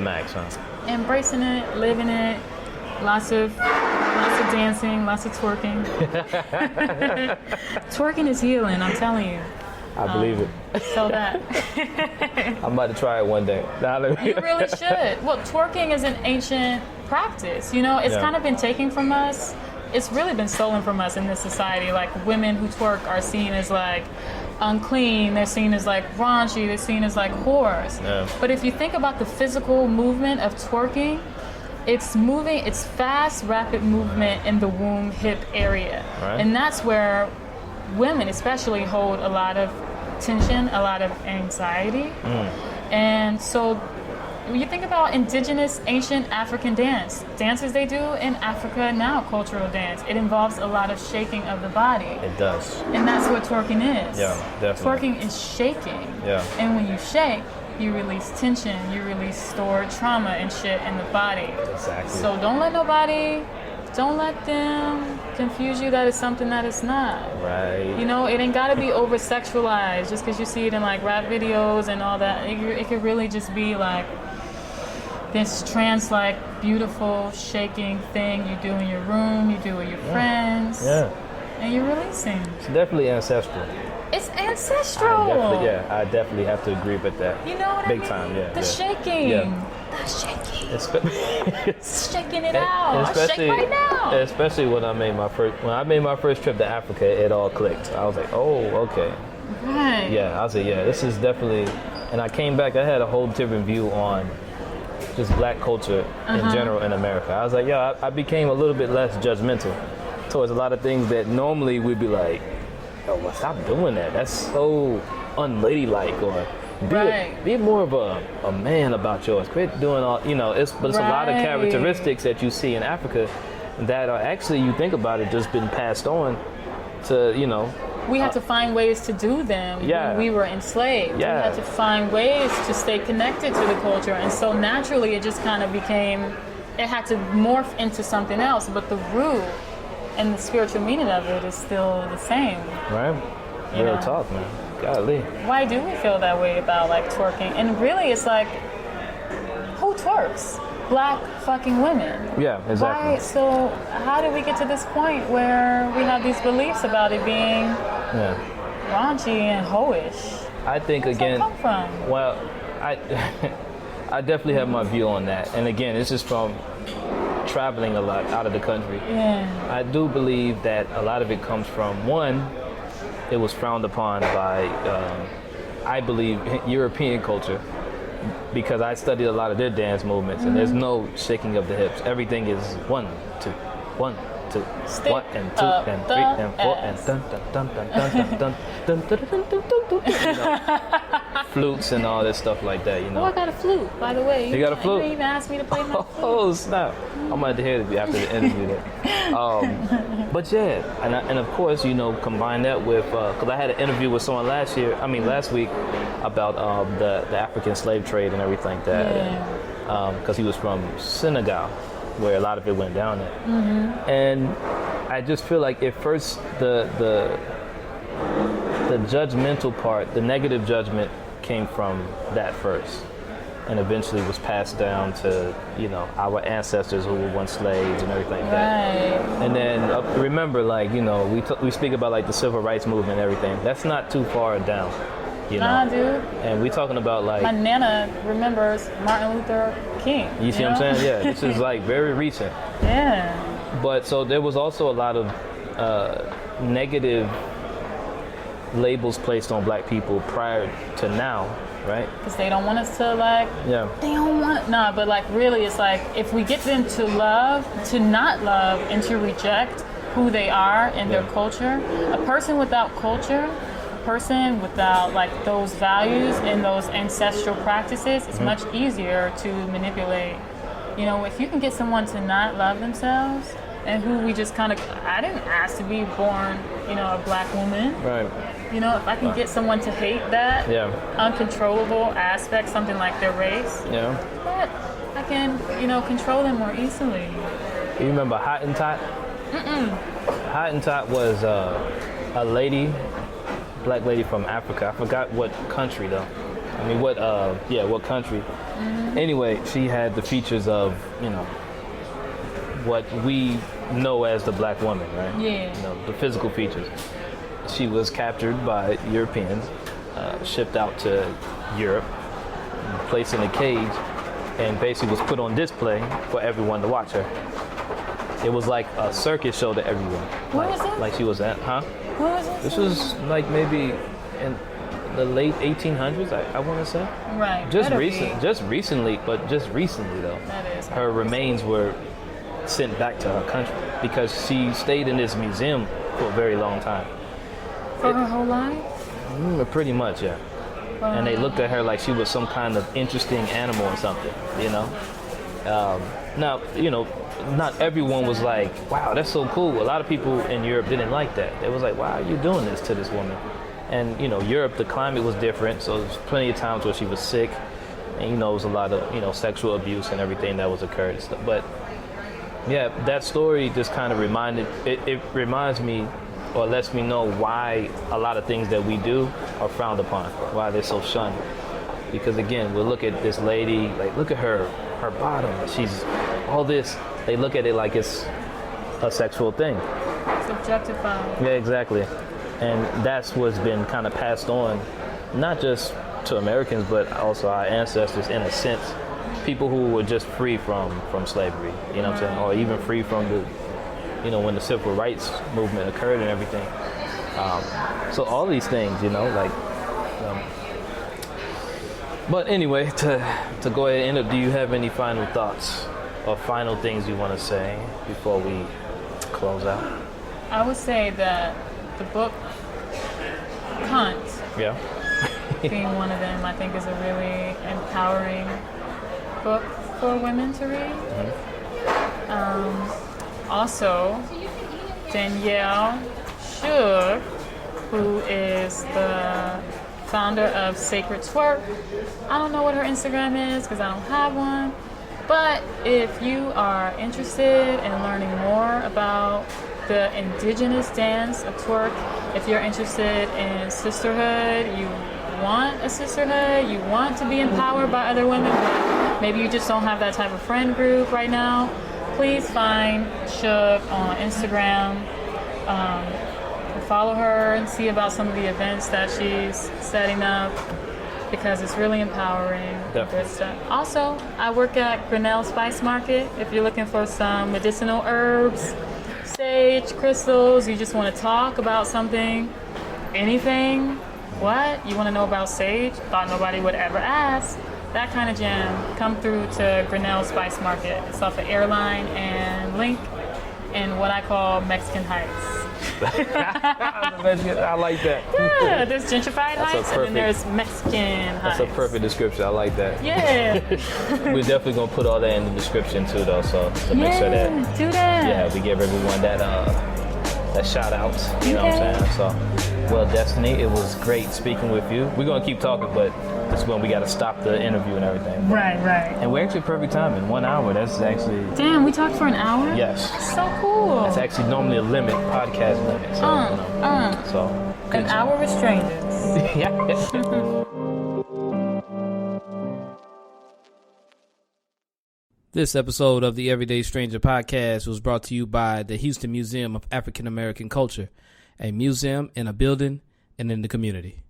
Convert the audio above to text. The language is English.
max, huh? Embracing it, living it, lots of dancing, lots of twerking. Twerking is healing, I'm telling you. I believe it. So that. I'm about to try it one day. You really should. Well, twerking is an ancient practice. You know, it's kind of been taken from us. It's really been stolen from us in this society. Like, women who twerk are seen as like unclean. They're seen as like raunchy. They're seen as like whores. Yeah. But if you think about the physical movement of twerking, it's fast, rapid movement in the womb, hip area. Right. And that's where women especially hold a lot of tension, a lot of anxiety. And so when you think about indigenous ancient African dances they do in Africa now, cultural dance, it involves a lot of shaking of the body. It does. And that's what twerking is. Yeah, definitely. Twerking is shaking. Yeah. And when you shake, you release tension, you release stored trauma and shit in the body. Exactly. So don't let them confuse you that it's something that it's not. Right. You know, it ain't gotta be over sexualized just because you see it in like rap videos and all that. It could really just be like this trance like beautiful shaking thing you do in your room, you do with your friends. Yeah. And you're releasing. It's definitely ancestral. It's ancestral. I definitely have to agree with that. You know what Big I mean? time, yeah. The yeah. shaking. Yeah. The shaking. Shaking it And out. I shake right now. Especially when I made my first trip to Africa, it all clicked. I was like, oh, okay. Right. Yeah, I was like, yeah, this is definitely. And I came back, I had a whole different view on just black culture in general in America. I was like, yeah, I became a little bit less judgmental towards a lot of things that normally we'd be like, oh, well, stop doing that. That's so unladylike, or be more of a man about yours. Quit doing all, you know. But it's a lot of characteristics that you see in Africa that are actually, you think about it, just been passed on to, you know. We had to find ways to do them when we were enslaved. Yeah. We had to find ways to stay connected to the culture. And so naturally it just kind of became, it had to morph into something else. But the root and the spiritual meaning of it is still the same. Right. Real talk, man. Golly. Why do we feel that way about like twerking? And really it's like, who twerks? Black fucking women. Yeah, exactly. Why? So how did we get to this point where we have these beliefs about it being raunchy and hoish? I think Where does that come from? Well, I definitely have my view on that. And again, it's just from traveling a lot out of the country. Yeah. I do believe that a lot of it comes from, one, it was frowned upon by, I believe, European culture, because I studied a lot of their dance movements, and there's no shaking of the hips. Everything is 1, 2, 1, 2, Stick 1 and 2 and 3 and 4 and dun dun dun dun dun dun dun dun dun dun dun. You know, flutes and all this stuff like that. You know. Oh, I got a flute, by the way. You got a flute? You didn't even ask me to play my flute. Oh snap! I might have to hear it after the interview. Then. But yeah, and of course, you know, combine that with because I had an interview with someone last week about the African slave trade and everything like that. Because he was from Senegal, where a lot of it went down there. And I just feel like at first the judgmental part, the negative judgment came from that first, and eventually was passed down to, you know, our ancestors who were once slaves and everything like that. And then remember, like, you know, we speak about like the civil rights movement and everything. That's not too far down. You know? Nah, dude. And we talking about like... My nana remembers Martin Luther King. You see what I'm saying? Yeah, this is like very recent. Yeah. But so there was also a lot of negative labels placed on black people prior to now, right? Because they don't want us to like... Yeah. They don't want... Nah, but like really it's like if we get them to love, to not love, and to reject who they are and their culture, a person without culture... person without like those values and those ancestral practices, it's much easier to manipulate. You know, if you can get someone to not love themselves and who we just kind of, I didn't ask to be born, you know, a black woman. Right. You know, if I can get someone to hate that uncontrollable aspect, something like their race, but I can, you know, control them more easily. You remember Hottentot? Hottentot was a lady, black lady from Africa. I forgot what country though. I mean, what country? Anyway, she had the features of, what we know as the black woman, right? Yeah. The physical features. She was captured by Europeans, shipped out to Europe, placed in a cage, and basically was put on display for everyone to watch her. It was like a circus show to everyone. What was it? Like she was at, huh? What was it? This was like maybe in the late 1800s, I want to say. Right. Just recently though. That is. Her remains were sent back to her country because she stayed in this museum for a very long time. For her whole life? Pretty much, yeah. Wow. And they looked at her like she was some kind of interesting animal or something, Now, not everyone was like, wow, that's so cool. A lot of people in Europe didn't like that. They was like, why are you doing this to this woman? And, Europe, the climate was different, so there's plenty of times where she was sick. And, it was a lot of, sexual abuse and everything that was occurred. But, yeah, that story just kind of it reminds me or lets me know why a lot of things that we do are frowned upon, why they're so shunned. Because, again, we'll look at this lady, like, look at her bottom. She's all this. They look at it like it's a sexual thing. It's objectified. Yeah, exactly. And that's what's been kind of passed on, not just to Americans, but also our ancestors in a sense. People who were just free from slavery, what I'm saying? Or even free from the, when the civil rights movement occurred and everything. So all these things, but anyway, to go ahead and end up, do you have any final thoughts or final things you want to say before we close out? I would say that the book Hunt, Yeah. being one of them, I think is a really empowering book for women to read. Also, Danielle Shook, who is the founder of Sacred Twerk. I don't know what her Instagram is because I don't have one. But if you are interested in learning more about the indigenous dance of twerk, if you're interested in sisterhood, you want a sisterhood, you want to be empowered by other women, but maybe you just don't have that type of friend group right now, please find Shook on Instagram. Follow her and see about some of the events that she's setting up because it's really empowering. Good stuff. Also, I work at Grinnell Spice Market. If you're looking for some medicinal herbs, sage, crystals, you just want to talk about something, anything, what? You want to know about sage? Thought nobody would ever ask. That kind of jam. Come through to Grinnell Spice Market. It's off of Airline and Link in what I call Mexican Heights. I like that. Yeah, there's gentrified heights and then there's Mexican heights. That's a perfect description. I like that. Yeah. We're definitely going to put all that in the description too, though, so to make sure that, do that. Yeah, we give everyone that shout out. You know what I'm saying? So, well, Destiny, it was great speaking with you. We're going to keep talking, but this is when we got to stop the interview and everything. Right. And we're actually perfect time in 1 hour. That's actually... Damn, we talked for an hour? Yes. So cool. That's actually normally a limit, podcast limit. So, so an hour with strangers. Yeah. This episode of the Everyday Stranger podcast was brought to you by the Houston Museum of African American Culture, a museum in a building and in the community.